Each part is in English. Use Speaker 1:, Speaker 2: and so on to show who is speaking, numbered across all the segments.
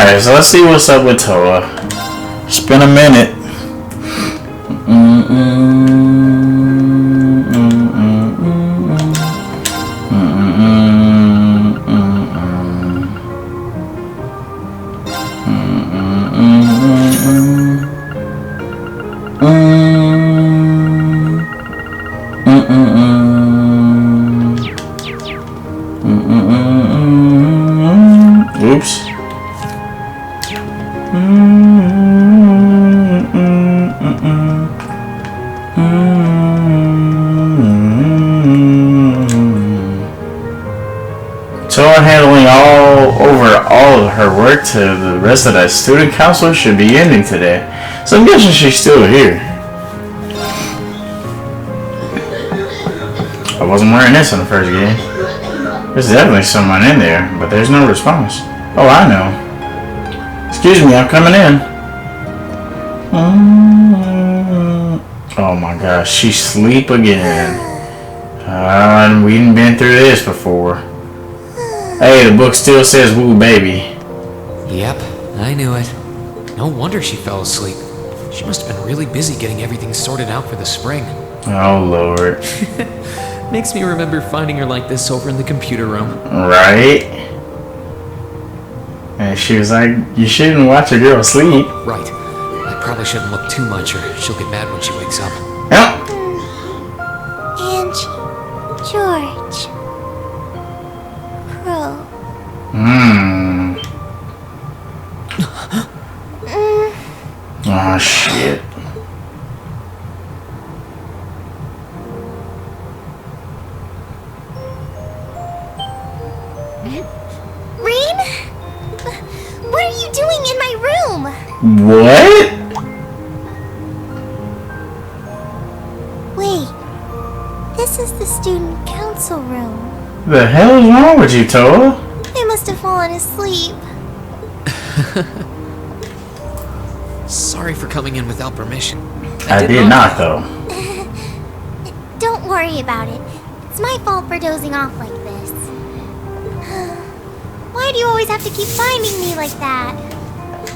Speaker 1: Alright, so let's see what's up with Toa. It's been a minute. Oops. Toa handling all of her work to the rest of that student council should be ending today. So I'm guessing she's still here. I wasn't wearing this in the first game. There's definitely someone in there, but there's no response. Oh, I know. Excuse me, I'm coming in. Oh my gosh, she's asleep again. We ain't been through this before. Hey, the book still says woo baby.
Speaker 2: Yep, I knew it. No wonder she fell asleep. She must have been really busy getting everything sorted out for the spring.
Speaker 1: Oh lord.
Speaker 2: Makes me remember finding her like this over in the computer room.
Speaker 1: Right? And she was like, you shouldn't watch a girl sleep.
Speaker 2: Right. I probably shouldn't look too much or she'll get mad when she wakes up.
Speaker 1: Yep.
Speaker 3: Angie, George, Crow.
Speaker 1: Oh shit.
Speaker 3: Rean? What are you doing in my room?
Speaker 1: What?
Speaker 3: Wait, this is the student council room.
Speaker 1: The hell is wrong with you, Toa?
Speaker 3: I must have fallen asleep.
Speaker 2: Sorry for coming in without permission.
Speaker 1: I did not though.
Speaker 3: Don't worry about it. It's my fault for dozing off like this. Why do you always have to keep finding me like that?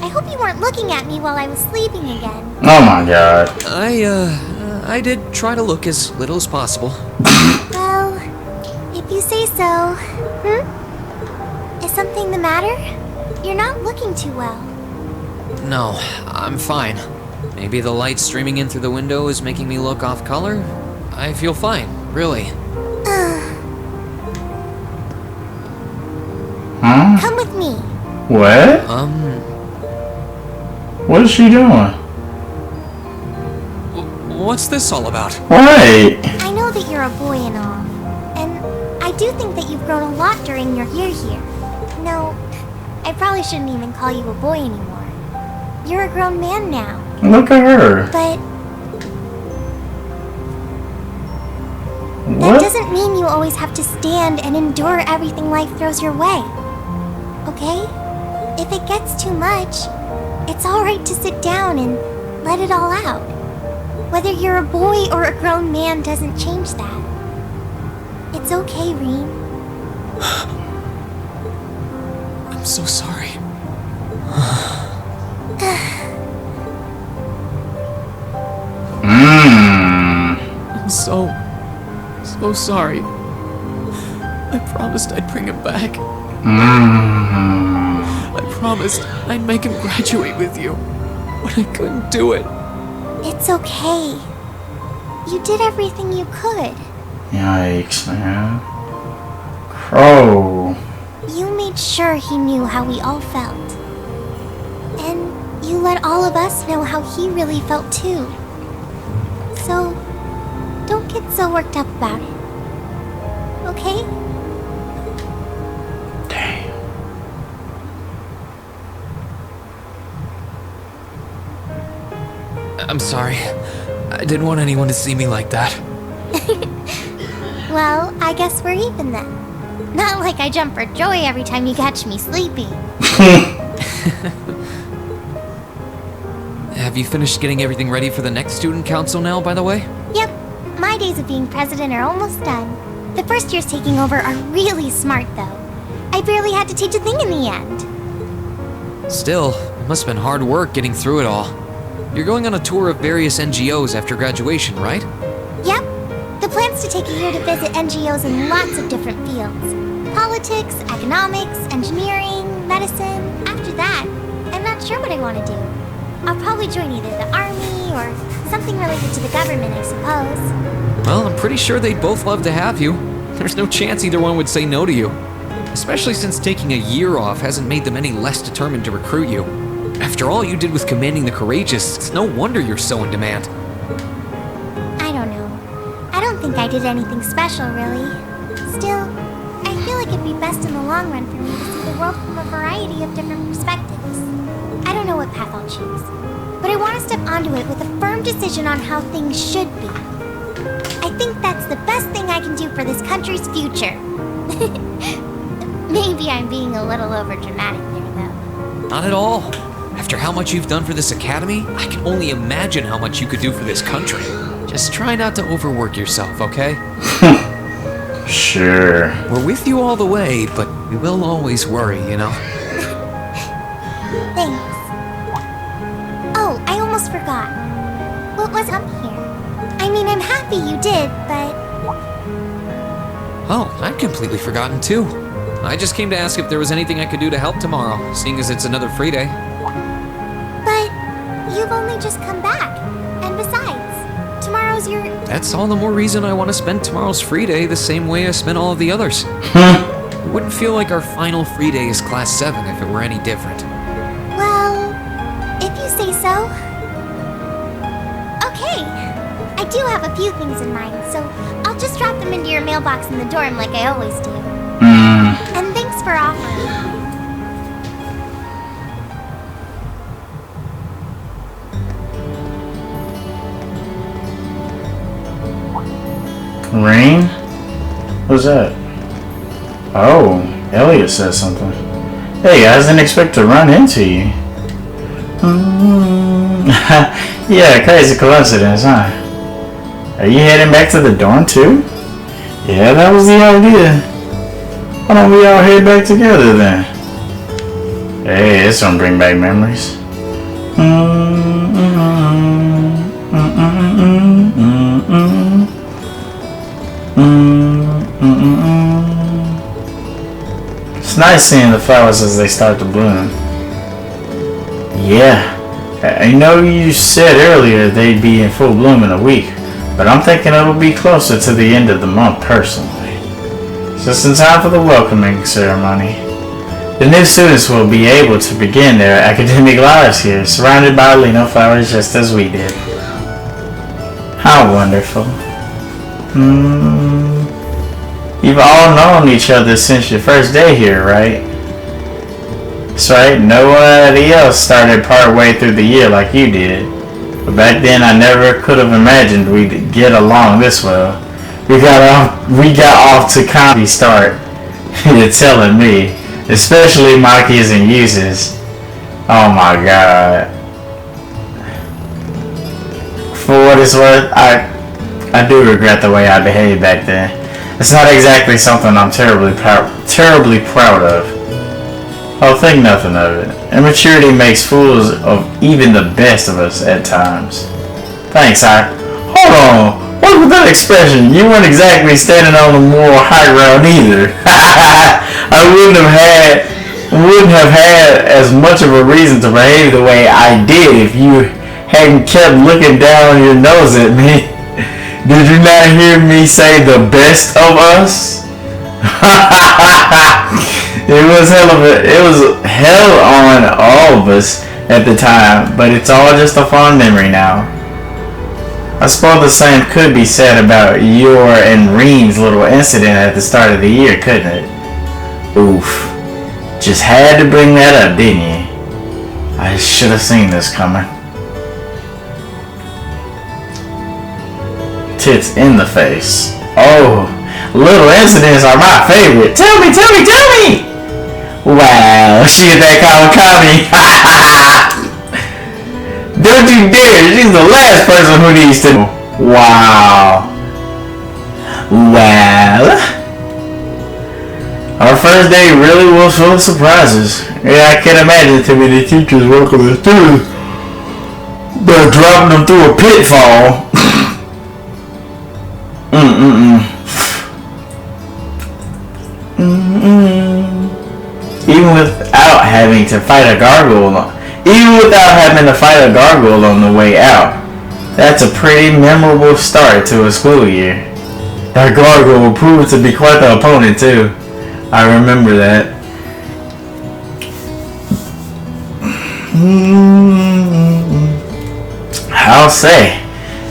Speaker 3: I hope you weren't looking at me while I was sleeping again.
Speaker 1: Oh my god.
Speaker 2: I did try to look as little as possible.
Speaker 3: Well, if you say so. Is something the matter? You're not looking too well.
Speaker 2: No, I'm fine. Maybe the light streaming in through the window is making me look off color? I feel fine, really.
Speaker 1: Huh?
Speaker 3: Come with me.
Speaker 1: What? What is she doing?
Speaker 2: What's this all about?
Speaker 1: Wait.
Speaker 3: I know that you're a boy and all, and I do think that you've grown a lot during your year here. No, I probably shouldn't even call you a boy anymore. You're a grown man now.
Speaker 1: Look at her.
Speaker 3: But
Speaker 1: What?
Speaker 3: that doesn't mean you always have to stand and endure everything life throws your way. Okay? If it gets too much, it's alright to sit down and let it all out. Whether you're a boy or a grown man doesn't change that. It's okay, Rean.
Speaker 2: I'm so sorry. I'm so sorry. I promised I'd bring him back. I promised I'd make him graduate with you, but I couldn't do it.
Speaker 3: It's okay. You did everything you could.
Speaker 1: Yikes, man. Crow.
Speaker 3: You made sure he knew how we all felt. And you let all of us know how he really felt too. So, don't get so worked up about it. Okay?
Speaker 1: Damn.
Speaker 2: I'm sorry. I didn't want anyone to see me like that.
Speaker 3: Well, I guess we're even then. Not like I jump for joy every time you catch me sleeping.
Speaker 2: Have you finished getting everything ready for the next student council now, by the way?
Speaker 3: Yep, my days of being president are almost done. The first years taking over are really smart, though. I barely had to teach a thing in the end.
Speaker 2: Still, it must have been hard work getting through it all. You're going on a tour of various NGOs after graduation, right?
Speaker 3: Yep. The plan's to take a year to visit NGOs in lots of different fields. Politics, economics, engineering, medicine. After that, I'm not sure what I want to do. I'll probably join either the army or something related to the government, I suppose.
Speaker 2: Well, I'm pretty sure they'd both love to have you. There's no chance either one would say no to you. Especially since taking a year off hasn't made them any less determined to recruit you. After all you did with commanding the Courageous, it's no wonder you're so in demand.
Speaker 3: I don't know. I don't think I did anything special, really. Still, I feel like it'd be best in the long run for me to see the world from a variety of different perspectives. I don't know what path I'll choose, but I want to step onto it with a firm decision on how things should be. I think that's the best thing I can do for this country's future. Maybe I'm being a little overdramatic there, though.
Speaker 2: Not at all. After how much you've done for this academy, I can only imagine how much you could do for this country. Just try not to overwork yourself, okay?
Speaker 1: Sure.
Speaker 2: We're with you all the way, but we will always worry, you know?
Speaker 3: Thanks. Oh, I almost forgot. What was up here? I mean, I'm happy you did, but...
Speaker 2: Oh, I'd completely forgotten too. I just came to ask if there was anything I could do to help tomorrow, seeing as it's another free day.
Speaker 3: But you've only just come back. And besides, tomorrow's your...
Speaker 2: That's all the more reason I want to spend tomorrow's free day the same way I spent all of the others. It wouldn't feel like our final free day is Class 7 if it were any different.
Speaker 3: Well, if you say so. Okay. I do have a few things in mind, so I'll just drop them into your mailbox in the dorm like I always do. And thanks for offering.
Speaker 1: Rain? What's that? Oh, Eliot says something. Hey, I didn't expect to run into you. Yeah, crazy coincidence, huh? Are you heading back to the dorm too? Yeah, that was the idea. Why don't we all head back together then? Hey, it's gonna bring back memories. It's nice seeing the flowers as they start to bloom. Yeah, I know you said earlier they'd be in full bloom in a week, but I'm thinking it'll be closer to the end of the month personally. Just in time for the welcoming ceremony. The new students will be able to begin their academic lives here, surrounded by lino flowers just as we did. How wonderful. You've all known each other since your first day here, right? That's right, nobody else started part way through the year like you did. But back then I never could have imagined we'd get along this well. We got off to comedy start. You're telling me. Especially Machias and Jusis. Oh my god. For what it's worth, I do regret the way I behaved back then. It's not exactly something I'm terribly proud of. I'll think nothing of it. Immaturity makes fools of even the best of us at times. Thanks, Hold on. What was that expression? You weren't exactly standing on the moral high ground either. I wouldn't have had as much of a reason to behave the way I did if you hadn't kept looking down your nose at me. Did you not hear me say the best of us? It was hell on all of us at the time, but it's all just a fond memory now. I suppose the same could be said about your and Rean's little incident at the start of the year, couldn't it? Oof. Just had to bring that up, didn't you? I should have seen this coming. Tits in the face. Oh, little incidents are my favorite. Tell me! Wow, she hit that Kawakami. Don't you dare! She's the last person who needs to know. Wow. Well, our Our first day really was full of surprises. Yeah, I can't imagine too many teachers welcoming students, but dropping them through a pitfall. Even without having to fight a gargoyle on the way out. That's a pretty memorable start to a school year. That gargoyle proved to be quite the opponent too. I remember that. I'll say.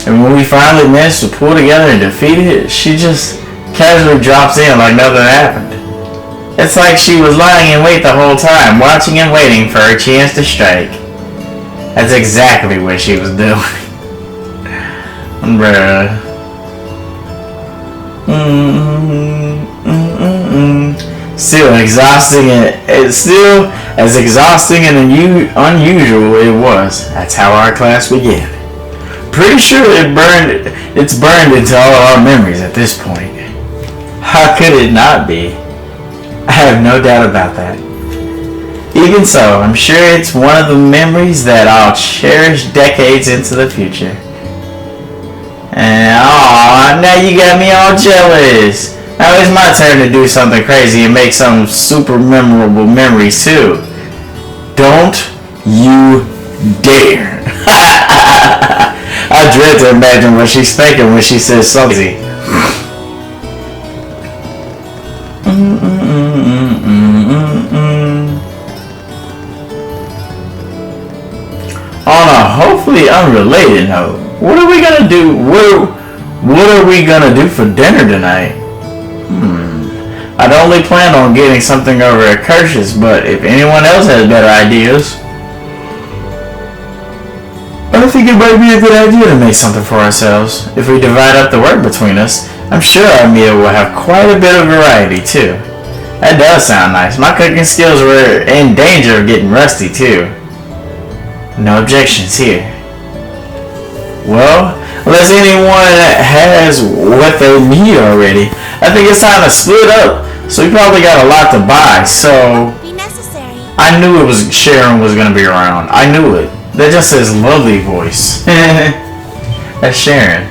Speaker 1: And when we finally managed to pull together and defeat it, she just casually drops in like nothing happened. It's like she was lying in wait the whole time, watching and waiting for her chance to strike. That's exactly what she was doing. Bruh. Still exhausting, it's still as exhausting and unusual it was. That's how our class began. Pretty sure it's burned into all of our memories at this point. How could it not be? I have no doubt about that. Even so, I'm sure it's one of the memories that I'll cherish decades into the future. And aw, now you got me all jealous. Now it's my turn to do something crazy and make some super memorable memories too. Don't you dare. I dread to imagine what she's thinking when she says something. On a hopefully unrelated note, what are we gonna do? What are we gonna do for dinner tonight? I'd only plan on getting something over at Kirsch's, but if anyone else has better ideas, I think it might be a good idea to make something for ourselves. If we divide up the work between us, I'm sure our meal will have quite a bit of variety too. That does sound nice. My cooking skills were in danger of getting rusty too. No objections here. Well, unless anyone has what they need already, I think it's time to split up. So we probably got a lot to buy, so
Speaker 3: Be necessary.
Speaker 1: I knew Sharon was gonna be around. I knew it. That just says lovely voice. That's Sharon.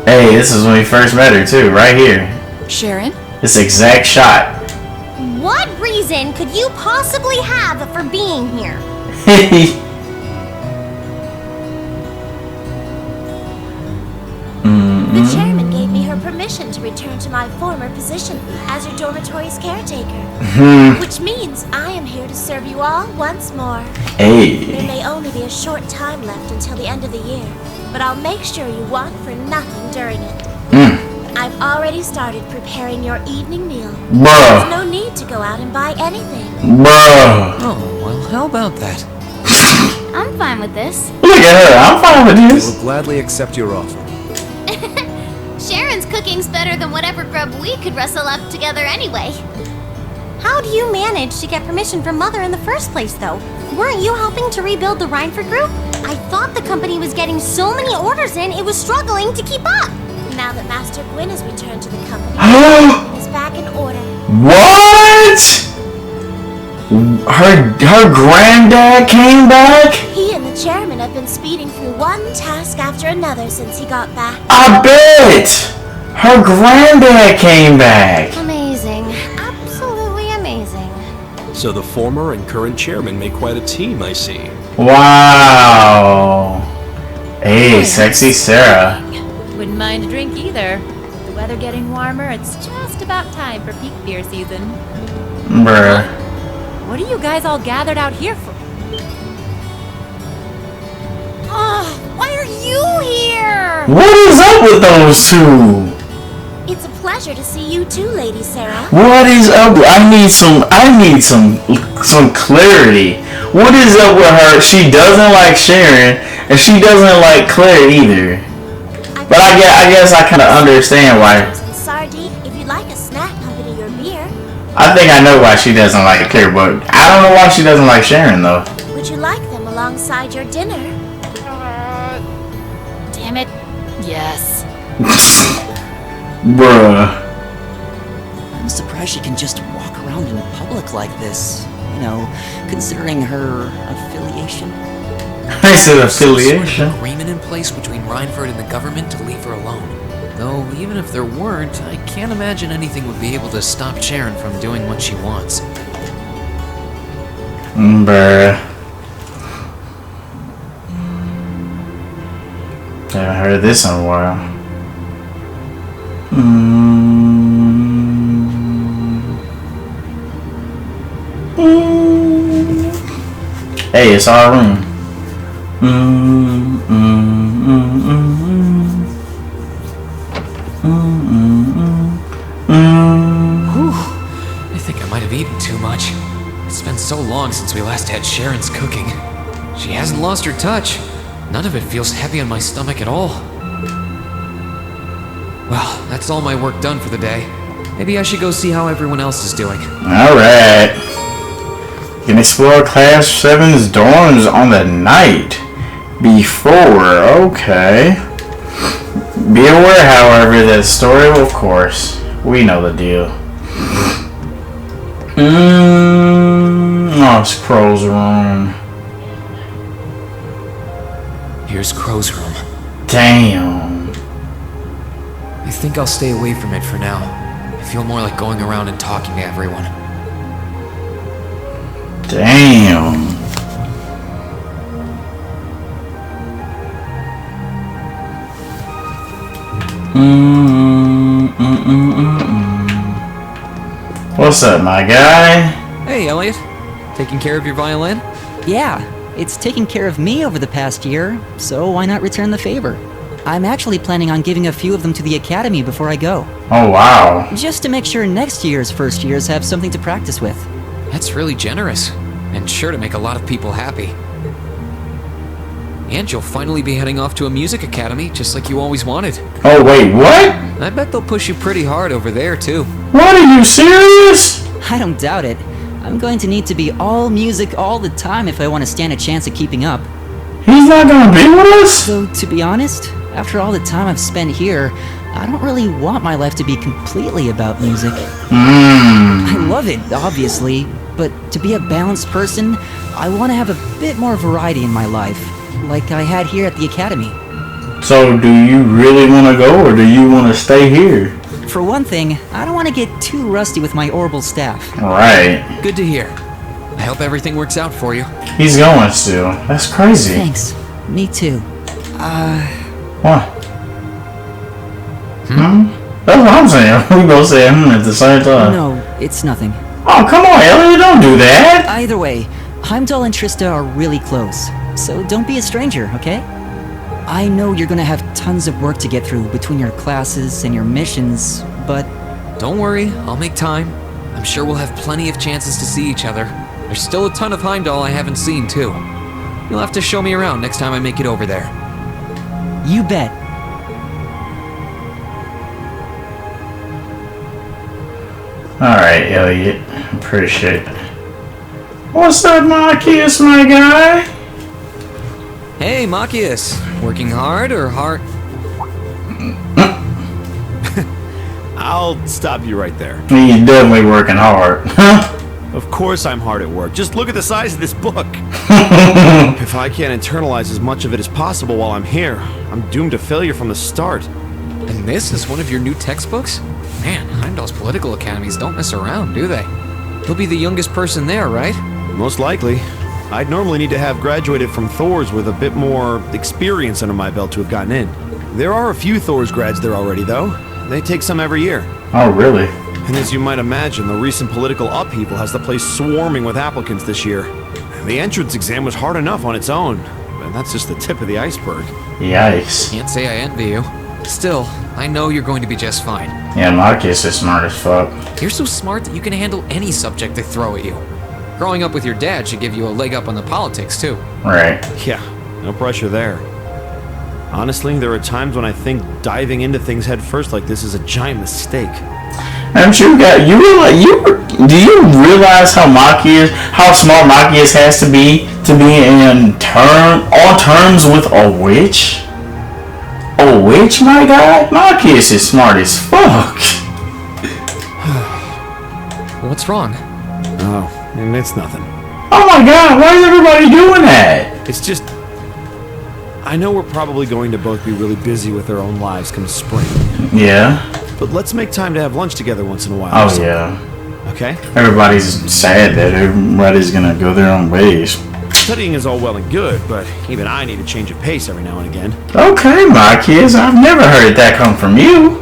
Speaker 1: Hey, this is when we first met her too, right here.
Speaker 4: Sharon?
Speaker 1: This exact shot.
Speaker 3: What reason could you possibly have for being here? The chairman gave me her permission to return to my former position as your dormitory's caretaker. Which means I am here to serve you all once more.
Speaker 1: Hey.
Speaker 3: There may only be a short time left until the end of the year, but I'll make sure you want for nothing during it. I've already started preparing your evening meal. There's no need to go out and buy anything.
Speaker 2: Oh, well, how about that?
Speaker 3: I'm fine with this.
Speaker 1: Look at her. I'm fine with this.
Speaker 5: We'll gladly accept your offer.
Speaker 3: Sharon's cooking's better than whatever grub we could rustle up together anyway. How do you manage to get permission from Mother in the first place, though? Weren't you helping to rebuild the Reinford group? I thought the company was getting so many orders in, it was struggling to keep up. Now that Master Gwyn has returned to the company, is back in order.
Speaker 1: What? Her granddad came back?
Speaker 3: He and the chairman have been speeding through one task after another since he got back.
Speaker 1: I bet! Her granddad came back.
Speaker 3: Amazing. Absolutely amazing.
Speaker 5: So the former and current chairman make quite a team, I see.
Speaker 1: Wow. Hey, sexy Sara.
Speaker 4: Wouldn't mind a drink either. With the weather getting warmer, it's just about time for peak beer season.
Speaker 1: Bruh.
Speaker 4: What are you guys all gathered out here for? Oh, why are you here?
Speaker 1: What is up with those two?
Speaker 3: It's a pleasure to see you too, Lady Sara.
Speaker 1: What is up? I need some clarity. What is up with her? She doesn't like Sharon, and she doesn't like Claire either. But I guess I kind of understand why.
Speaker 3: Sardine, if you'd like a snack accompany your beer.
Speaker 1: I think I know why she doesn't like Claire, but I don't know why she doesn't like Sharon though.
Speaker 3: Would you like them alongside your dinner?
Speaker 4: Damn it. Yes.
Speaker 1: Bruh.
Speaker 6: I'm surprised she can just walk around in public like this. You know, considering her affiliation.
Speaker 1: I said affiliation.
Speaker 2: Some agreement in place between Reinford and the government to leave her alone. Though, even if there weren't, I can't imagine anything would be able to stop Sharon from doing what she wants.
Speaker 1: Bruh. Haven't heard this in a while. Hey, it's our room.
Speaker 2: Whew. I think I might have eaten too much. It's been so long since we last had Sharon's cooking. She hasn't lost her touch. None of it feels heavy on my stomach at all. Well, that's all my work done for the day. Maybe I should go see how everyone else is doing.
Speaker 1: Alright. You can explore Class 7's dorms on the night before. Okay. Be aware, however, that story, of course. We know the deal. Oh, it's Crow's room.
Speaker 2: Here's Crow's room.
Speaker 1: Damn.
Speaker 2: I think I'll stay away from it for now. I feel more like going around and talking to everyone.
Speaker 1: Damn. What's up, my guy?
Speaker 2: Hey, Eliot. Taking care of your violin?
Speaker 6: Yeah, it's taken care of me over the past year, so why not return the favor? I'm actually planning on giving a few of them to the academy before I go.
Speaker 1: Oh, wow.
Speaker 6: Just to make sure next year's first years have something to practice with.
Speaker 2: That's really generous, and sure to make a lot of people happy. And you'll finally be heading off to a music academy, just like you always wanted.
Speaker 1: Oh, wait, what?
Speaker 2: I bet they'll push you pretty hard over there, too.
Speaker 1: What, are you serious?
Speaker 6: I don't doubt it. I'm going to need to be all music all the time if I want to stand a chance at keeping up.
Speaker 1: He's not gonna be with us?
Speaker 6: So, to be honest, after all the time I've spent here, I don't really want my life to be completely about music. I love it, obviously, but to be a balanced person, I want to have a bit more variety in my life, like I had here at the academy.
Speaker 1: So, do you really want to go, or do you want to stay here?
Speaker 6: For one thing, I don't want to get too rusty with my orbital staff.
Speaker 1: Right.
Speaker 2: Good to hear. I hope everything works out for you.
Speaker 1: He's going still. That's crazy.
Speaker 6: Thanks. Me too.
Speaker 1: What? That's what I'm saying. We both say at the same time.
Speaker 6: No, it's nothing.
Speaker 1: Oh, come on, Elliot, don't do that.
Speaker 6: Either way, Heimdall and Trista are really close, so don't be a stranger, okay? I know you're gonna have tons of work to get through between your classes and your missions, but...
Speaker 2: Don't worry, I'll make time. I'm sure we'll have plenty of chances to see each other. There's still a ton of Heimdall I haven't seen, too. You'll have to show me around next time I make it over there.
Speaker 6: You bet.
Speaker 1: Alright, Elliot. Appreciate it. What's up, Machias, my guy?
Speaker 2: Hey, Machias. Working hard or hard?
Speaker 5: I'll stop you right there.
Speaker 1: He's definitely working hard.
Speaker 5: Of course I'm hard at work. Just look at the size of this book. If I can't internalize as much of it as possible while I'm here, I'm doomed to failure from the start.
Speaker 2: And this is one of your new textbooks? Man, Heimdall's political academies don't mess around, do they? You'll be the youngest person there, right?
Speaker 5: Most likely. I'd normally need to have graduated from Thors with a bit more experience under my belt to have gotten in. There are a few Thors grads there already, though. They take some every year.
Speaker 1: Oh, really?
Speaker 5: And as you might imagine, the recent political upheaval has the place swarming with applicants this year. The entrance exam was hard enough on its own, and that's just the tip of the iceberg.
Speaker 1: Yikes.
Speaker 2: Can't say I envy you. Still, I know you're going to be just fine.
Speaker 1: Yeah, Machias is smart as fuck.
Speaker 2: You're so smart that you can handle any subject they throw at you. Growing up with your dad should give you a leg up on the politics, too.
Speaker 1: Right.
Speaker 5: Yeah, no pressure there. Honestly, there are times when I think diving into things head first like this is a giant mistake.
Speaker 1: Haven't you got, do you realize how smart Machias has to be on terms with a witch? A witch, my guy? Machias is smart as fuck.
Speaker 2: What's wrong?
Speaker 5: Oh, and it's nothing.
Speaker 1: Oh my god, why is everybody doing that?
Speaker 5: It's just... I know we're probably going to both be really busy with our own lives come spring.
Speaker 1: Yeah.
Speaker 5: But let's make time to have lunch together once in a while.
Speaker 1: Oh yeah.
Speaker 5: Okay?
Speaker 1: Everybody's sad that everybody's gonna go their own ways.
Speaker 5: Studying is all well and good, but even I need a change of pace every now and again.
Speaker 1: Okay, Machias, I've never heard that come from you.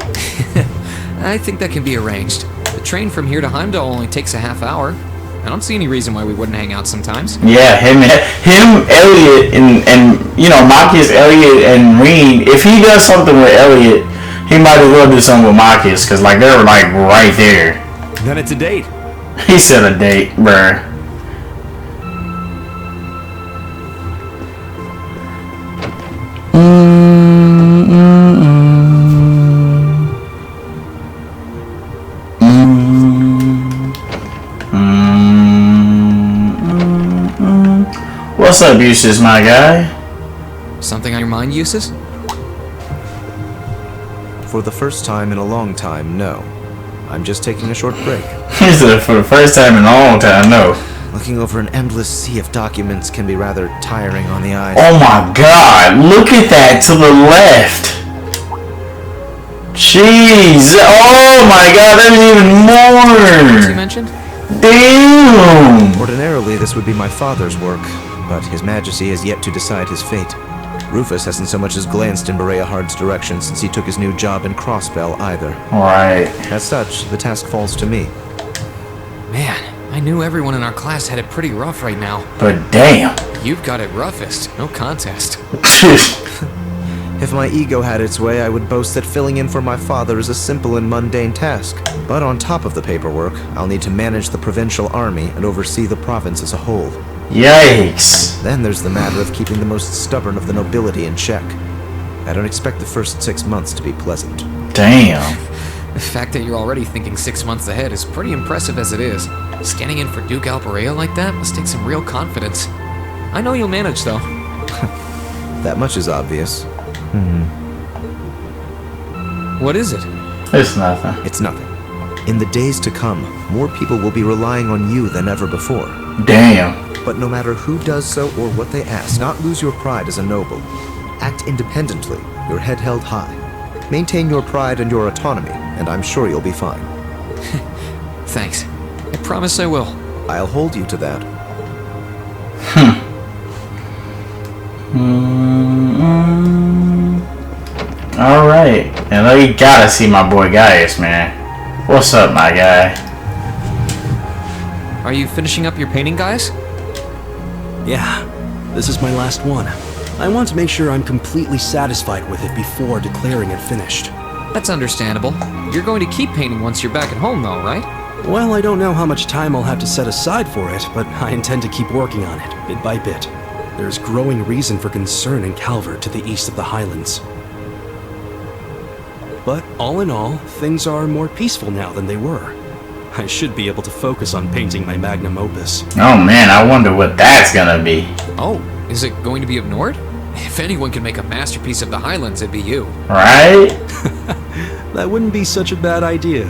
Speaker 2: I think that can be arranged. The train from here to Heimdall only takes a half hour. I don't see any reason why we wouldn't hang out sometimes.
Speaker 1: Yeah, him, Eliot, and you know, Machias, Eliot, and Rean. If he does something with Eliot, he might as well do something with Machias, because like they're like right there.
Speaker 5: Then it's a date.
Speaker 1: He said a date, bruh. What's up, Jusis, my guy?
Speaker 2: Something on your mind, Jusis?
Speaker 7: For the first time in a long time, no. I'm just taking a short break.
Speaker 1: He said for the first time in a long time, no.
Speaker 7: Looking over an endless sea of documents can be rather tiring on the eyes.
Speaker 1: Oh my god, look at that to the left. Jeez, oh my god, there's even
Speaker 2: What you
Speaker 1: more.
Speaker 2: mentioned?
Speaker 1: Damn.
Speaker 7: Ordinarily, this would be my father's work, but His Majesty has yet to decide his fate. Rufus hasn't so much as glanced in Berea Hard's direction since he took his new job in Crossbell either.
Speaker 1: Right.
Speaker 7: As such, the task falls to me.
Speaker 2: Man, I knew everyone in our class had it pretty rough right now.
Speaker 1: But damn.
Speaker 2: You've got it roughest. No contest.
Speaker 7: If my ego had its way, I would boast that filling in for my father is a simple and mundane task. But on top of the paperwork, I'll need to manage the provincial army and oversee the province as a whole.
Speaker 1: Yikes.
Speaker 7: Then there's the matter of keeping the most stubborn of the nobility in check. I don't expect the first 6 months to be pleasant.
Speaker 1: Damn.
Speaker 2: The fact that you're already thinking 6 months ahead is pretty impressive as it is. Standing in for Duke Albarea like that must take some real confidence. I know you'll manage, though.
Speaker 7: That much is obvious.
Speaker 2: What is it?
Speaker 1: It's nothing.
Speaker 7: It's nothing. In the days to come, more people will be relying on you than ever before.
Speaker 1: Damn.
Speaker 7: But no matter who does so or what they ask, not lose your pride as a noble. Act independently, your head held high. Maintain your pride and your autonomy, and I'm sure you'll be fine.
Speaker 2: Thanks. I promise I will.
Speaker 7: I'll hold you to that.
Speaker 1: Alright. And you gotta see my boy Gaius, man. What's up, my guy?
Speaker 2: Are you finishing up your painting, guys?
Speaker 8: Yeah, this is my last one. I want to make sure I'm completely satisfied with it before declaring it finished.
Speaker 2: That's understandable. You're going to keep painting once you're back at home, though, right?
Speaker 8: Well, I don't know how much time I'll have to set aside for it, but I intend to keep working on it, bit by bit. There's growing reason for concern in Calvert to the east of the Highlands. But all in all, things are more peaceful now than they were. I should be able to focus on painting my magnum opus.
Speaker 1: Oh man, I wonder what that's gonna be.
Speaker 2: Oh, is it going to be of Nord? If anyone can make a masterpiece of the Highlands, it'd be you.
Speaker 1: Right?
Speaker 8: That wouldn't be such a bad idea.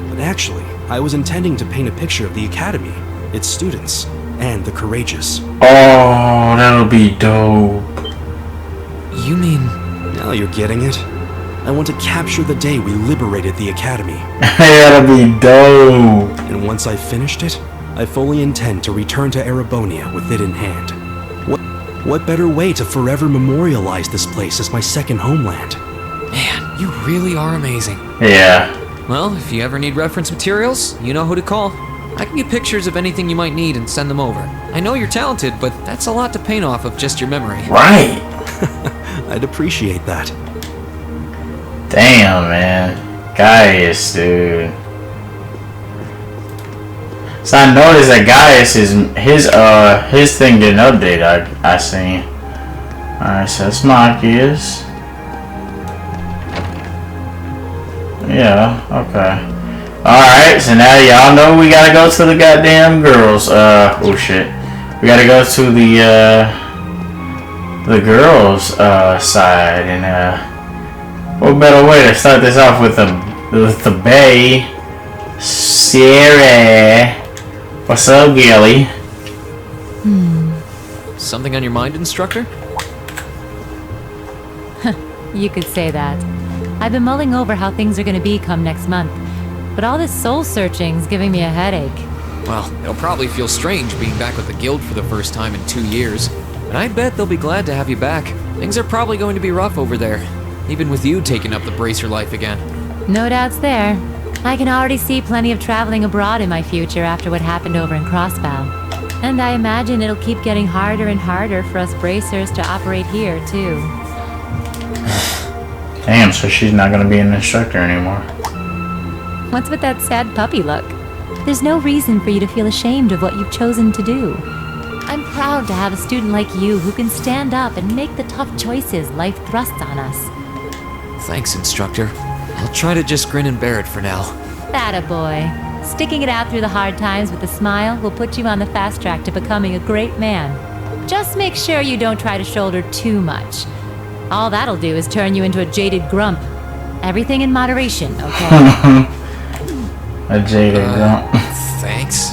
Speaker 8: But actually, I was intending to paint a picture of the Academy, its students, and the courageous.
Speaker 1: Oh, that'll be dope.
Speaker 2: You mean...
Speaker 8: Now you're getting it. I want to capture the day we liberated the Academy.
Speaker 1: That'll be dope.
Speaker 8: And once I've finished it, I fully intend to return to Erebonia with it in hand. What better way to forever memorialize this place as my second homeland?
Speaker 2: Man, you really are amazing.
Speaker 1: Yeah.
Speaker 2: Well, if you ever need reference materials, you know who to call. I can get pictures of anything you might need and send them over. I know you're talented, but that's a lot to paint off of just your memory.
Speaker 1: Right.
Speaker 8: I'd appreciate that.
Speaker 1: Damn, man. Gaius, dude. So I noticed that Gaius his thing didn't update. I seen. Alright, so that's Machias. Yeah, okay. Alright, so now y'all know we gotta go to the goddamn girls. Oh shit. We gotta go to the girls side, and what better way to start this off with the bay. Sara. What's up, Gilly?
Speaker 2: Something on your mind, instructor?
Speaker 4: You could say that. I've been mulling over how things are gonna be come next month, but all this soul searching's giving me a headache.
Speaker 2: Well, it'll probably feel strange being back with the guild for the first time in 2 years. But I bet they'll be glad to have you back. Things are probably going to be rough over there, even with you taking up the bracer life again.
Speaker 4: No doubts there. I can already see plenty of traveling abroad in my future after what happened over in Crossbow. And I imagine it'll keep getting harder and harder for us bracers to operate here, too.
Speaker 1: Damn, so she's not gonna be an instructor anymore.
Speaker 4: What's with that sad puppy look? There's no reason for you to feel ashamed of what you've chosen to do. I'm proud to have a student like you who can stand up and make the tough choices life thrusts on us.
Speaker 2: Thanks, instructor. I'll try to just grin and bear it for now.
Speaker 4: Attaboy. Sticking it out through the hard times with a smile will put you on the fast track to becoming a great man. Just make sure you don't try to shoulder too much. All that'll do is turn you into a jaded grump. Everything in moderation, okay?
Speaker 1: A jaded grump.
Speaker 2: Thanks.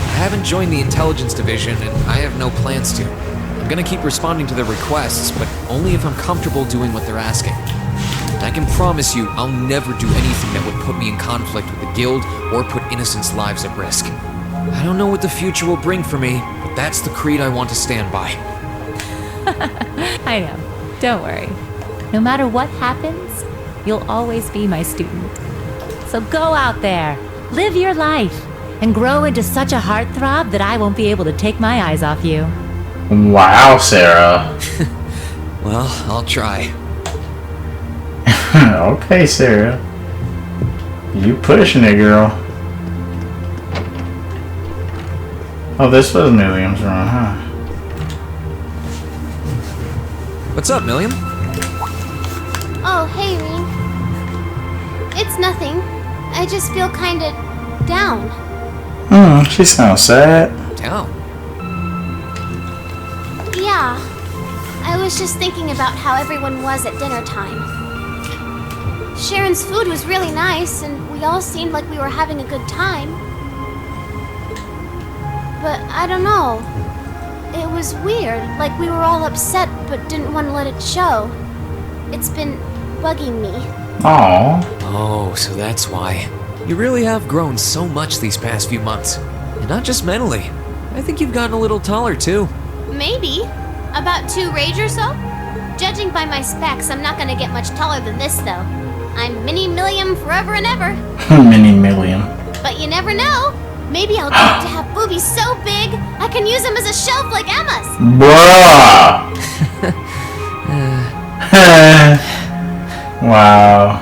Speaker 2: I haven't joined the intelligence division, and I have no plans to. I'm gonna keep responding to their requests, but only if I'm comfortable doing what they're asking. And I can promise you, I'll never do anything that would put me in conflict with the guild or put innocents' lives at risk. I don't know what the future will bring for me, but that's the creed I want to stand by.
Speaker 4: I know. Don't worry. No matter what happens, you'll always be my student. So go out there, live your life, and grow into such a heartthrob that I won't be able to take my eyes off you.
Speaker 1: Wow, Sara.
Speaker 2: Well, I'll try.
Speaker 1: Okay, Sara. You pushing it, girl. Oh, this was Millium's room, huh?
Speaker 2: What's up, Millium?
Speaker 3: Oh, hey, Rean. It's nothing. I just feel kinda down.
Speaker 1: She sounds sad.
Speaker 2: Down.
Speaker 3: Yeah. I was just thinking about how everyone was at dinner time. Sharon's food was really nice, and we all seemed like we were having a good time. But I don't know. It was weird, like we were all upset but didn't want to let it show. It's been bugging me.
Speaker 1: Aww.
Speaker 2: Oh, so that's why. You really have grown so much these past few months. And not just mentally. I think you've gotten a little taller, too.
Speaker 3: Maybe. About 2 rage or so? Judging by my specs, I'm not gonna get much taller than this, though. I'm Mini Millium forever and ever.
Speaker 1: Mini Millium.
Speaker 3: But you never know. Maybe I'll get to have boobies so big, I can use them as a shelf like Emma's.
Speaker 1: Bruh! Wow.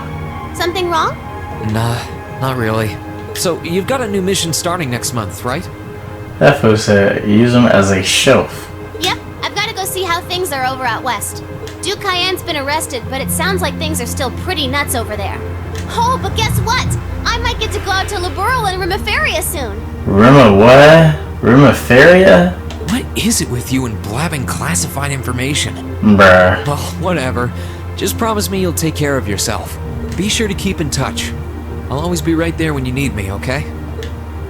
Speaker 3: Something wrong?
Speaker 2: Nah, not really. So, you've got a new mission starting next month, right?
Speaker 1: That fool said use them as a shelf.
Speaker 3: Yep, I've got to go see how things are over out west. Duke Cayenne's been arrested, but it sounds like things are still pretty nuts over there. Oh, but guess what? I might get to go out to Liberal and Rimaferia soon.
Speaker 1: What? Rimaferia?
Speaker 2: What is it with you and blabbing classified information?
Speaker 1: Bruh.
Speaker 2: Well, whatever. Just promise me you'll take care of yourself. Be sure to keep in touch. I'll always be right there when you need me, okay?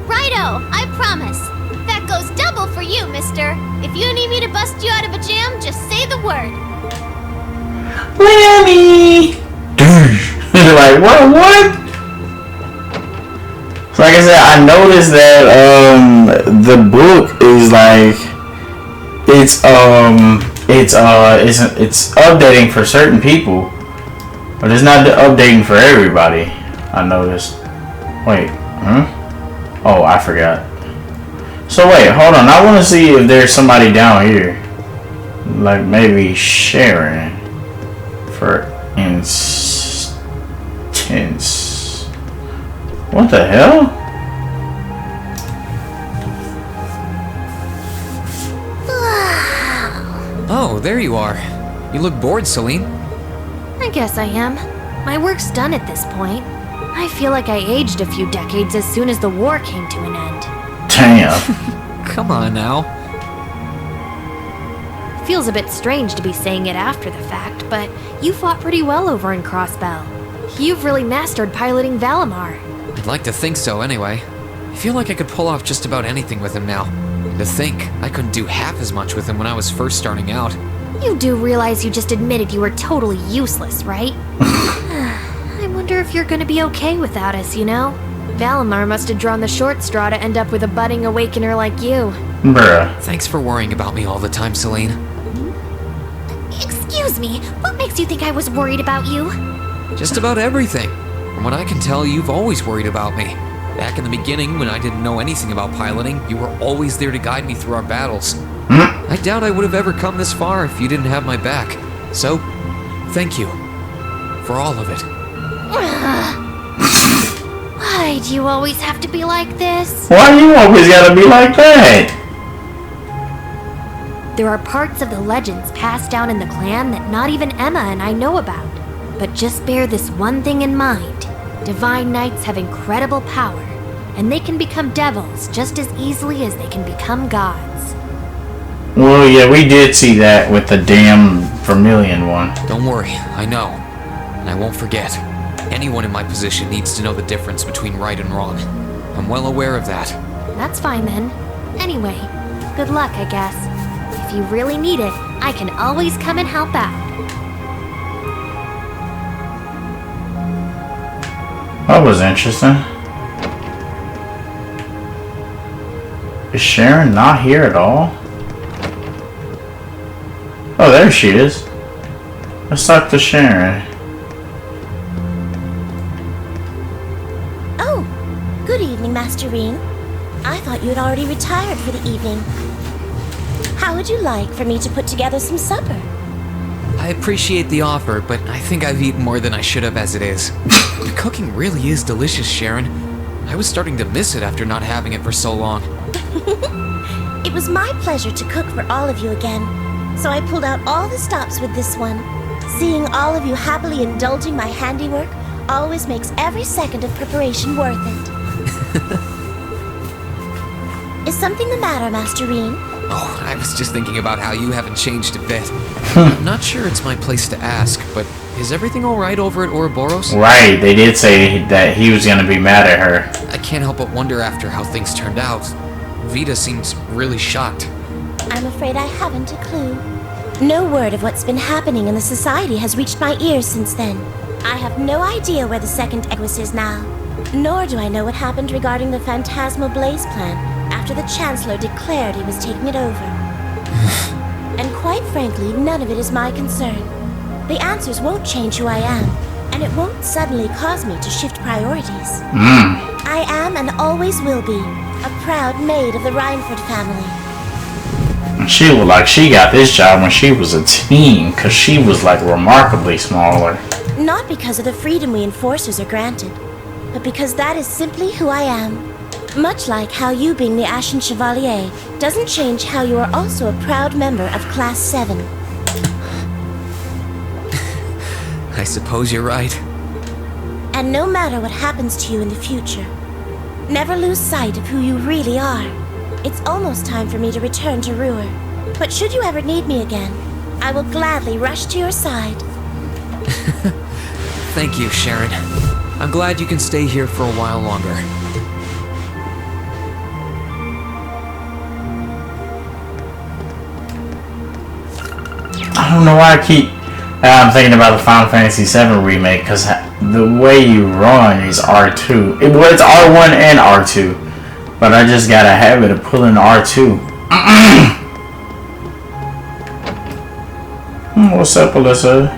Speaker 3: Righto, I promise. That goes double for you, mister. If you need me to bust you out of a jam, just say the word.
Speaker 1: Lammy! Like, what? So like I said, I noticed that the book is like it's updating for certain people, but it's not updating for everybody. I noticed. Wait, Oh, I forgot. So wait, hold on. I want to see if there's somebody down here, like maybe Sharon, for instance. What the hell?
Speaker 2: Oh, there you are. You look bored, Celine.
Speaker 9: I guess I am. My work's done at this point. I feel like I aged a few decades as soon as the war came to an end.
Speaker 1: Damn.
Speaker 2: Come on now.
Speaker 9: Feels a bit strange to be saying it after the fact, but you fought pretty well over in Crossbow. You've really mastered piloting Valimar.
Speaker 2: I'd like to think so, anyway. I feel like I could pull off just about anything with him now. To think, I couldn't do half as much with him when I was first starting out.
Speaker 9: You do realize you just admitted you were totally useless, right? I wonder if you're gonna be okay without us, you know? Valimar must have drawn the short straw to end up with a budding awakener like you.
Speaker 1: Bruh.
Speaker 2: Thanks for worrying about me all the time, Celine.
Speaker 9: Excuse me, what makes you think I was worried about you?
Speaker 2: Just about everything. From what I can tell, you've always worried about me. Back in the beginning, when I didn't know anything about piloting, you were always there to guide me through our battles. I doubt I would have ever come this far if you didn't have my back. So, thank you. For all of it.
Speaker 9: Why do you always have to be like this?
Speaker 1: Why you always gotta be like that?
Speaker 9: There are parts of the legends passed down in the clan that not even Emma and I know about. But just bear this one thing in mind. Divine Knights have incredible power, and they can become devils just as easily as they can become gods.
Speaker 1: Well, yeah, we did see that with the damn Vermilion one.
Speaker 2: Don't worry, I know. And I won't forget. Anyone in my position needs to know the difference between right and wrong. I'm well aware of that.
Speaker 9: That's fine then. Anyway, good luck, I guess. If you really need it, I can always come and help out.
Speaker 1: That was interesting. Is Sharon not here at all? Oh, there she is. Let's talk to Sharon.
Speaker 3: Oh, good evening, Master Rean. I thought you had already retired for the evening. How would you like for me to put together some supper?
Speaker 2: I appreciate the offer, but I think I've eaten more than I should have as it is. The cooking really is delicious, Sharon. I was starting to miss it after not having it for so long.
Speaker 3: It was my pleasure to cook for all of you again, so I pulled out all the stops with this one. Seeing all of you happily indulging my handiwork always makes every second of preparation worth it. Is something the matter, Master Rean?
Speaker 2: Oh, I was just thinking about how you haven't changed a bit. I'm not sure it's my place to ask, but is everything alright over at Ouroboros?
Speaker 1: Right, they did say that he was gonna be mad at her.
Speaker 2: I can't help but wonder after how things turned out. Vita seems really shocked.
Speaker 3: I'm afraid I haven't a clue. No word of what's been happening in the society has reached my ears since then. I have no idea where the second Equus is now. Nor do I know what happened regarding the Phantasmal Blaze plan after the Chancellor declared he was taking it over. And quite frankly, none of it is my concern. The answers won't change who I am, and it won't suddenly cause me to shift priorities. I am and always will be a proud maid of the Reinford family.
Speaker 1: She looked like she got this job when she was a teen, because she was like remarkably smaller.
Speaker 3: Not because of the freedom we enforcers are granted, but because that is simply who I am. Much like how you being the Ashen Chevalier doesn't change how you are also a proud member of Class 7.
Speaker 2: I suppose you're right.
Speaker 3: And no matter what happens to you in the future, never lose sight of who you really are. It's almost time for me to return to Ruhr. But should you ever need me again, I will gladly rush to your side.
Speaker 2: Thank you, Sharon. I'm glad you can stay here for a while longer.
Speaker 1: I don't know why I'm thinking about the Final Fantasy VII remake, because the way you run is R2. It's R1 and R2, but I just got a habit of pulling R2. What's up, Alisa?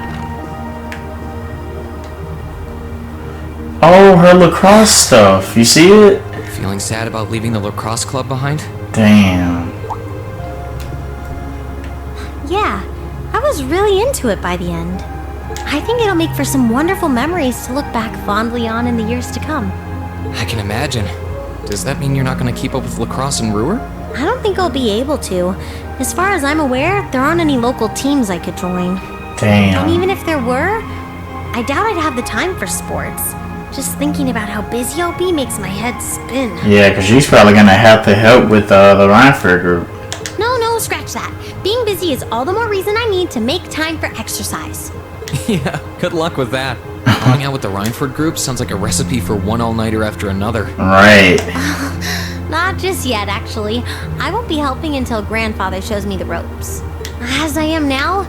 Speaker 1: Oh, her lacrosse stuff. You see it?
Speaker 2: Feeling sad about leaving the lacrosse club behind?
Speaker 1: Damn.
Speaker 10: Yeah, I was really into it by the end. I think it'll make for some wonderful memories to look back fondly on in the years to come.
Speaker 2: I can imagine. Does that mean you're not going to keep up with lacrosse in Ruhr?
Speaker 10: I don't think I'll be able to. As far as I'm aware, there aren't any local teams I could join.
Speaker 1: Damn.
Speaker 10: And even if there were, I doubt I'd have the time for sports. Just thinking about how busy I'll be makes my head spin.
Speaker 1: Yeah, because she's probably going to have to help with the Reinford group.
Speaker 10: No, scratch that. Being busy is all the more reason I need to make time for exercise.
Speaker 2: Yeah, good luck with that. Hanging out with the Reinford group sounds like a recipe for one all-nighter after another.
Speaker 1: Right.
Speaker 10: Not just yet, actually. I won't be helping until Grandfather shows me the ropes. As I am now,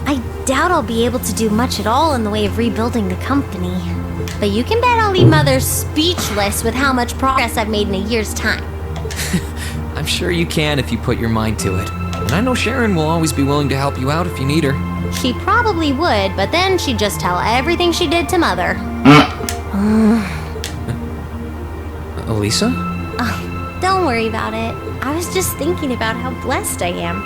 Speaker 10: I doubt I'll be able to do much at all in the way of rebuilding the company. But you can bet I'll leave Mother speechless with how much progress I've made in a year's time.
Speaker 2: I'm sure you can if you put your mind to it. And I know Sharon will always be willing to help you out if you need her.
Speaker 10: She probably would, but then she'd just tell everything she did to Mother.
Speaker 2: Alisa?
Speaker 10: Don't worry about it. I was just thinking about how blessed I am.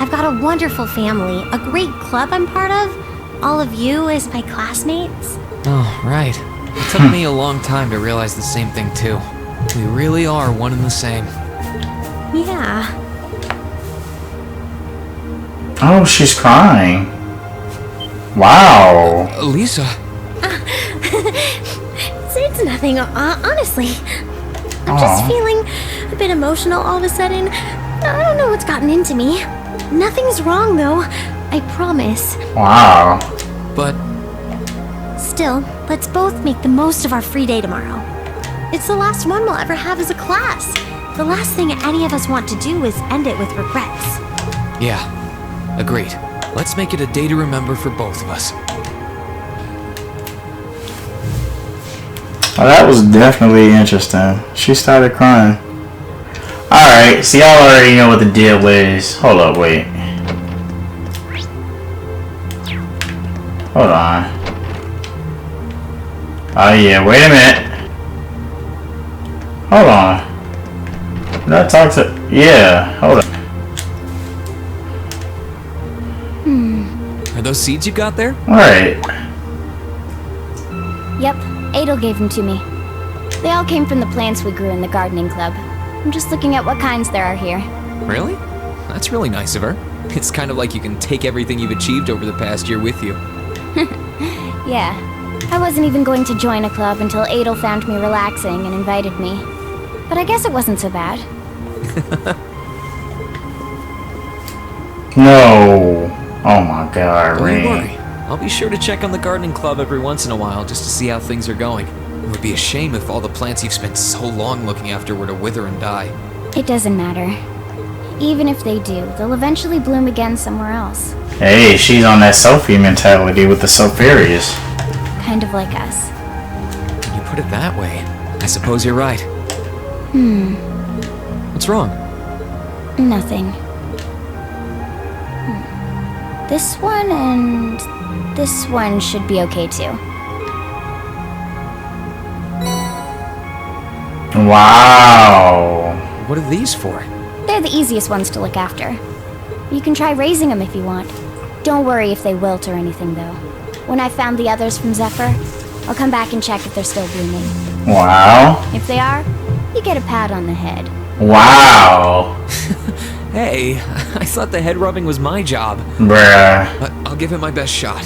Speaker 10: I've got a wonderful family, a great club I'm part of, all of you as my classmates.
Speaker 2: Oh, right. It took me a long time to realize the same thing, too. We really are one and the same.
Speaker 10: Yeah.
Speaker 1: Oh, she's crying. Wow.
Speaker 2: Alisa.
Speaker 10: It's nothing, honestly. I'm just feeling a bit emotional all of a sudden. I don't know what's gotten into me. Nothing's wrong, though. I promise.
Speaker 1: Wow.
Speaker 2: But...
Speaker 10: Still, let's both make the most of our free day tomorrow. It's the last one we'll ever have as a class. The last thing any of us want to do is end it with regrets.
Speaker 2: Yeah, agreed. Let's make it a day to remember for both of us.
Speaker 1: Oh, that was definitely interesting. She started crying. Alright, so y'all already know what the deal is. Hold up, wait. Hold on. Oh yeah, wait a minute. Hold on. Did I talk to... Yeah, hold on.
Speaker 2: Are those seeds you got there?
Speaker 1: Alright.
Speaker 11: Yep, Adel gave them to me. They all came from the plants we grew in the gardening club. I'm just looking at what kinds there are here.
Speaker 2: Really? That's really nice of her. It's kind of like you can take everything you've achieved over the past year with you.
Speaker 11: Yeah. I wasn't even going to join a club until Adel found me relaxing and invited me. But I guess it wasn't so bad.
Speaker 1: No. Oh my god,
Speaker 2: Don't
Speaker 1: Rean.
Speaker 2: worry. I'll be sure to check on the gardening club every once in a while just to see how things are going. It would be a shame if all the plants you've spent so long looking after were to wither and die.
Speaker 11: It doesn't matter. Even if they do, they'll eventually bloom again somewhere else.
Speaker 1: Hey, she's on that Sophie mentality with the Sulfurious.
Speaker 11: Kind of like us.
Speaker 2: When you put it that way, I suppose you're right. What's wrong?
Speaker 11: Nothing. This one and this one should be okay too.
Speaker 1: Wow.
Speaker 2: What are these for?
Speaker 11: They're the easiest ones to look after. You can try raising them if you want. Don't worry if they wilt or anything, though. When I've found the others from Zephyr, I'll come back and check if they're still blooming.
Speaker 1: Wow.
Speaker 11: If they are, you get a pat on the head.
Speaker 1: Wow.
Speaker 2: Hey, I thought the head rubbing was my job.
Speaker 1: Bruh.
Speaker 2: But I'll give it my best shot.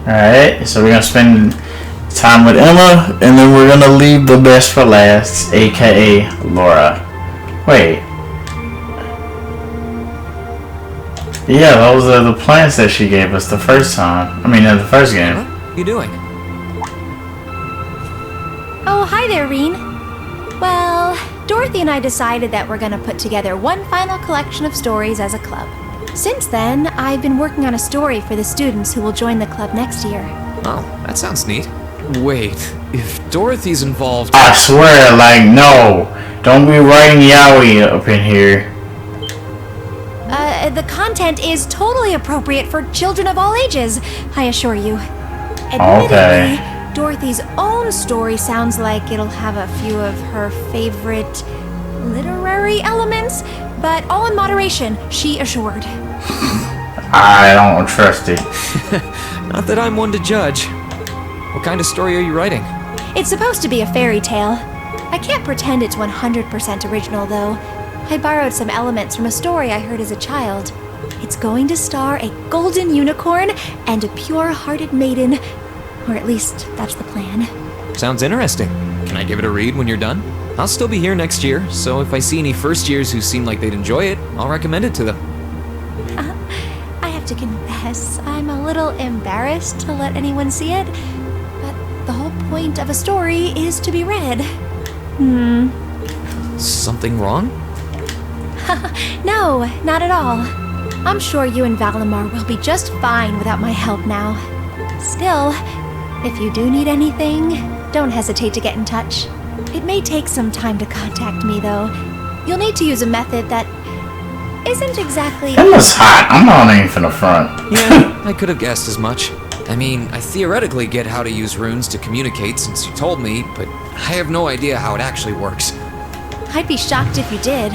Speaker 1: Alright, so we're gonna spend time with Emma, and then we're gonna leave the best for last, aka Laura. Wait. Yeah, those are the plants that she gave us the first time. I mean, in the first game.
Speaker 2: What are you doing?
Speaker 12: Oh, hi there, Rean. Well, Dorothy and I decided that we're gonna put together one final collection of stories as a club. Since then, I've been working on a story for the students who will join the club next year.
Speaker 2: Oh, that sounds neat. Wait, if Dorothy's involved...
Speaker 1: I swear, like, no. Don't be writing yaoi up in here.
Speaker 12: The content is totally appropriate for children of all ages, I assure you.
Speaker 1: Okay.
Speaker 12: Admittedly, Dorothy's own story sounds like it'll have a few of her favorite literary elements, but all in moderation, she assured.
Speaker 1: I don't trust it.
Speaker 2: Not that I'm one to judge. What kind of story are you writing?
Speaker 12: It's supposed to be a fairy tale. I can't pretend it's 100% original, though. I borrowed some elements from a story I heard as a child. It's going to star a golden unicorn and a pure-hearted maiden. Or at least, that's the plan.
Speaker 2: Sounds interesting. Can I give it a read when you're done? I'll still be here next year, so if I see any first years who seem like they'd enjoy it, I'll recommend it to them.
Speaker 12: I have to confess, I'm a little embarrassed to let anyone see it, but the whole point of a story is to be read.
Speaker 2: Something wrong?
Speaker 12: No, not at all. I'm sure you and Valimar will be just fine without my help now. Still, if you do need anything, don't hesitate to get in touch. It may take some time to contact me, though. You'll need to use a method that isn't exactly...
Speaker 1: It was hot. I'm not aiming from the front.
Speaker 2: Yeah, I could have guessed as much. I mean, I theoretically get how to use runes to communicate since you told me, but I have no idea how it actually works.
Speaker 12: I'd be shocked if you did.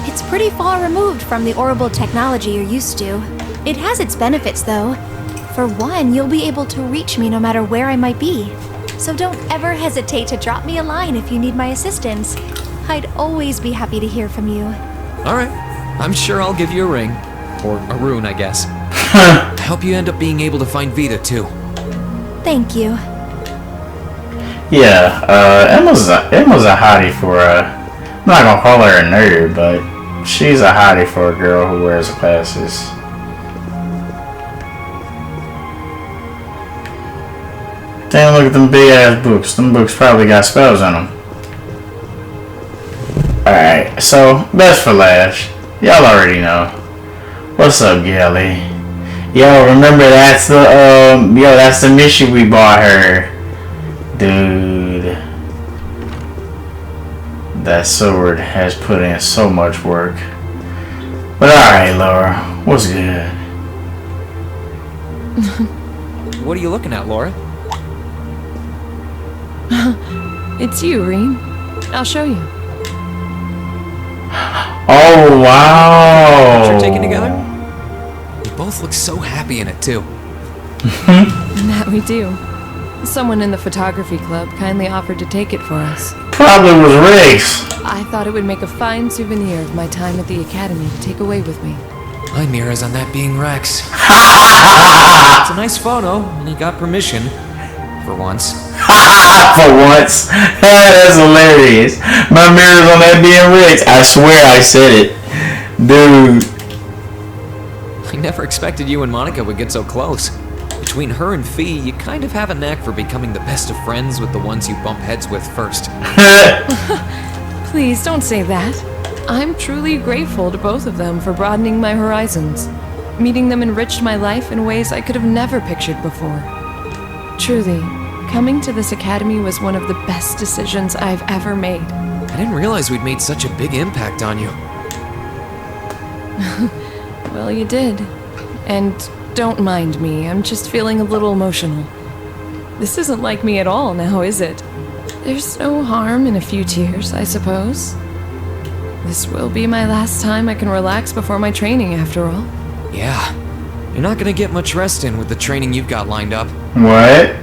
Speaker 12: It's pretty far removed from the orbital technology you're used to. It has its benefits, though. For one, you'll be able to reach me no matter where I might be. So don't ever hesitate to drop me a line if you need my assistance. I'd always be happy to hear from you.
Speaker 2: Alright, I'm sure I'll give you a ring. Or a rune, I guess. I hope you end up being able to find Vita, too.
Speaker 12: Thank you.
Speaker 1: Yeah, Emma's a hottie for I'm not gonna call her a nerd, but she's a hottie for a girl who wears glasses. Damn, look at them big ass books. Them books probably got spells on them. Alright, so, best for last. Y'all already know. What's up, Gilly? Yo, remember that's the mission we bought her. Dude. That sword has put in so much work. But alright, Laura. What's good?
Speaker 2: What are you looking at, Laura?
Speaker 13: It's you, Rean. I'll show you.
Speaker 1: Oh, wow.
Speaker 2: What you're taking together? You both look so happy in it, too.
Speaker 13: That we do. Someone in the photography club kindly offered to take it for us.
Speaker 1: Probably was Riggs.
Speaker 13: I thought it would make a fine souvenir of my time at the academy to take away with me.
Speaker 2: My mirror's on that being Rex. It's a nice photo, and he got permission. For once.
Speaker 1: For once? That's hilarious. My mirror's on that being Riggs. I swear I said it. Dude.
Speaker 2: I never expected you and Monica would get so close. Between her and Fee, you kind of have a knack for becoming the best of friends with the ones you bump heads with first.
Speaker 13: Please don't say that. I'm truly grateful to both of them for broadening my horizons. Meeting them enriched my life in ways I could have never pictured before. Truly, coming to this academy was one of the best decisions I've ever made.
Speaker 2: I didn't realize we'd made such a big impact on you.
Speaker 13: Well, you did. And don't mind me, I'm just feeling a little emotional. This isn't like me at all now, is it? There's no harm in a few tears, I suppose. This will be my last time I can relax before my training, after all.
Speaker 2: Yeah. You're not gonna get much rest in with the training you've got lined up.
Speaker 1: What?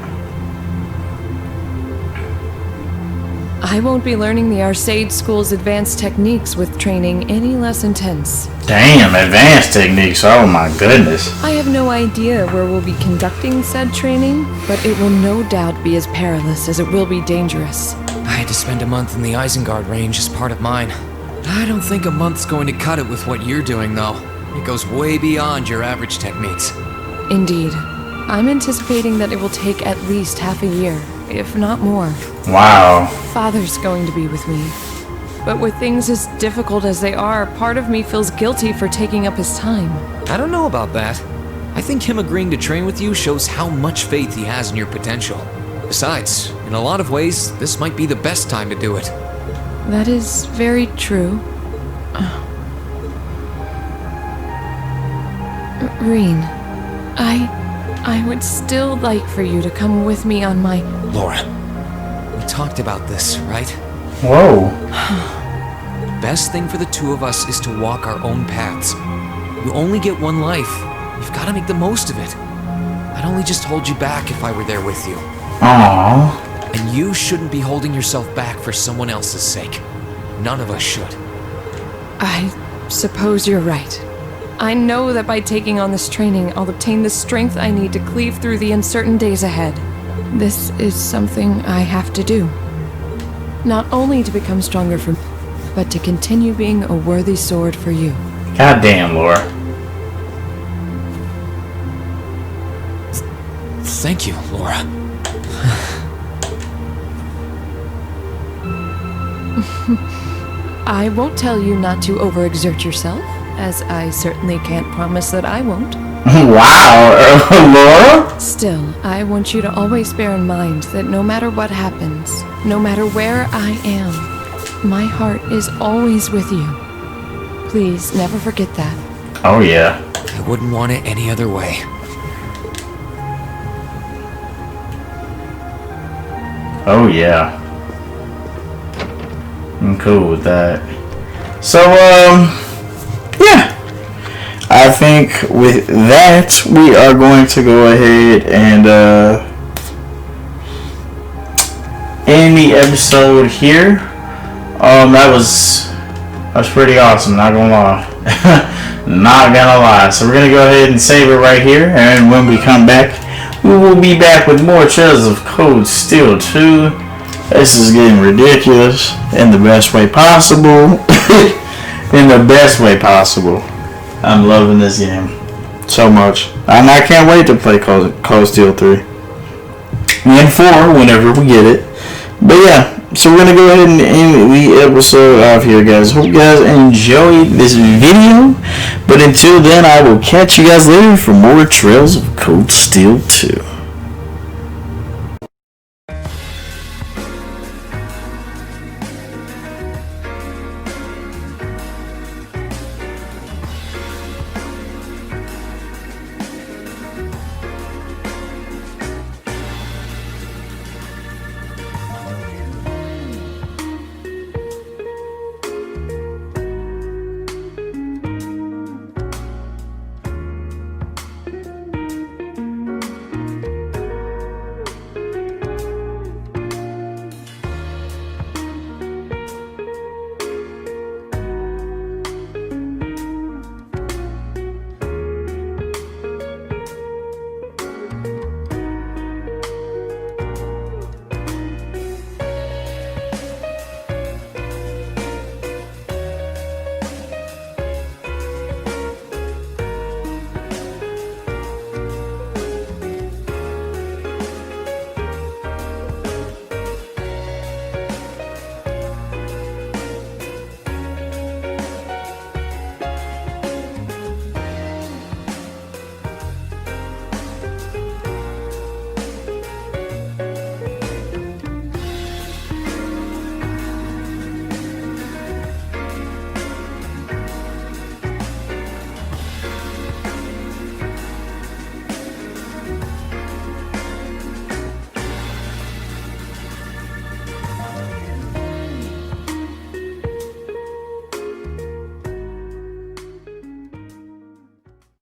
Speaker 13: I won't be learning the Arseid School's advanced techniques with training any less intense.
Speaker 1: Damn, advanced techniques. Oh my goodness.
Speaker 13: I have no idea where we'll be conducting said training, but it will no doubt be as perilous as it will be dangerous.
Speaker 2: I had to spend a month in the Isengard range as part of mine. I don't think a month's going to cut it with what you're doing, though. It goes way beyond your average techniques.
Speaker 13: Indeed. I'm anticipating that it will take at least half a year, if not more.
Speaker 1: Wow.
Speaker 13: Father's going to be with me. But with things as difficult as they are, part of me feels guilty for taking up his time.
Speaker 2: I don't know about that. I think him agreeing to train with you shows how much faith he has in your potential. Besides, in a lot of ways, this might be the best time to do it.
Speaker 13: That is very true. Rean, I would still like for you to come with me on my...
Speaker 2: Laura, we talked about this, right?
Speaker 1: Whoa.
Speaker 2: Best thing for the two of us is to walk our own paths. You only get one life. You've got to make the most of it. I'd only just hold you back if I were there with you.
Speaker 1: Aww.
Speaker 2: And you shouldn't be holding yourself back for someone else's sake. None of us should.
Speaker 13: I suppose you're right. I know that by taking on this training, I'll obtain the strength I need to cleave through the uncertain days ahead. This is something I have to do. Not only to become stronger for me, but to continue being a worthy sword for you.
Speaker 1: God damn, Laura.
Speaker 2: Thank you, Laura.
Speaker 13: I won't tell you not to overexert yourself, as I certainly can't promise that I won't.
Speaker 1: Wow, Laura?
Speaker 13: Still, I want you to always bear in mind that no matter what happens, no matter where I am, my heart is always with you. Please never forget that.
Speaker 1: Oh, yeah.
Speaker 2: I wouldn't want it any other way.
Speaker 1: Oh, yeah. I'm cool with that. So, yeah. I think with that, we are going to go ahead and end the episode here. That was pretty awesome, not gonna lie. Not gonna lie. So we're gonna go ahead and save it right here, and when we come back, we will be back with more Trails of Cold Steel 2. This is getting ridiculous in the best way possible. In the best way possible. I'm loving this game so much. And I can't wait to play Cold Steel 3. And 4 whenever we get it. But yeah, so we're going to go ahead and end the episode off here, guys. Hope you guys enjoyed this video. But until then, I will catch you guys later for more Trails of Cold Steel 2.